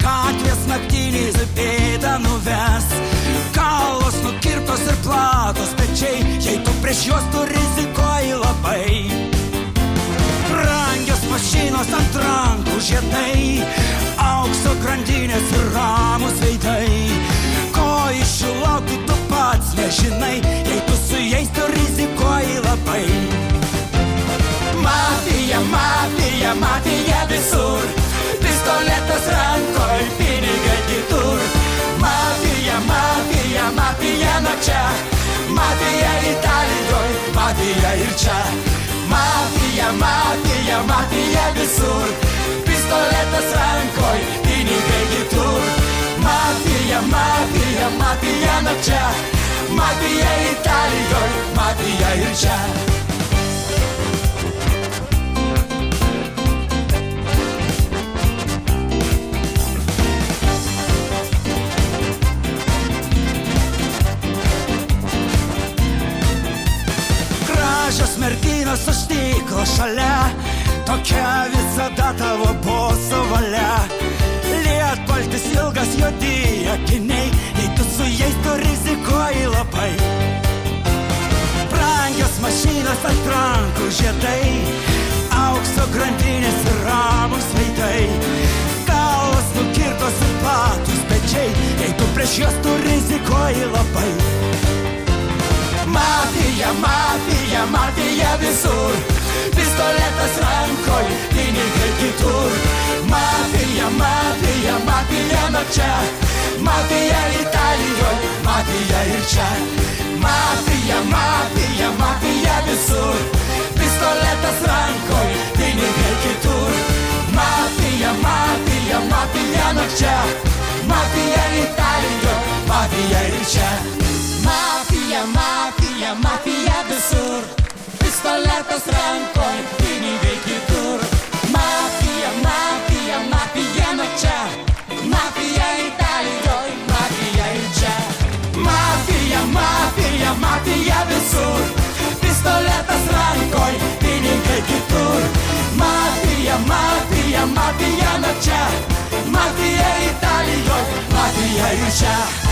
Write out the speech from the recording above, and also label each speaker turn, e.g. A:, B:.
A: Gatvės naktiniais bėdą nuves, kalos nukirtos ir platos pečiai, jei tu prieš juos tu rizikuoji labai. Brangios mašinos ant rankų žiedai, aukso grandinės ir ramūs veidai. Ko iš jų laukti tu pats nežinai, jei tu su jais tu rizikuoji labai. Mafija, mafija, mafija visur, pistoletas rankoj, pinigai kitur. Mafija, mafija, mafija nuo čia, mafija Italijoj, mafija ir čia. Mafija, mafija, mafija visur, pistoletas rankoj, pinigai kitur. Mafija, mafija, mafija nuo čia, mafija Italijoj, mafija ir čia. Gražios merginos už stiklo šalia, tokia visada tavo boso valia. Lietpaltis ilgas juodi akiniai, jei tu su jais tu rizikuoji labai. Brangios mašinos ant rankų žiedai, aukso grandinės ir ramūs veidai. Kalos nukirtos ir platus pečiai, jei tu prieš juos tu rizikuoji labai. Mafija, mafija, mafija visur, pistoletas rankoj, pinigai kitur. Mafija, mafija, mafija nuo čia, mafija Italijoj, mafija ir čia. Mafija, mafija, mafija visur, pistoletas rankoj, pinigai kitur. Mafija, mafija, mafija nuo čia, mafija Italijoj, mafija ir čia. Mafija, mafija, mafija visur, pistoletas rankoj, pinigai kitur. Mafija, mafija, mafija nuo čia, mafija Italijoj, mafija ir čia. Mafija, mafija, mafija visur, pistoletas rankoj, pinigai kitur. Mafija, mafija, mafija nuo čia, mafija Italijoj, mafija ir čia.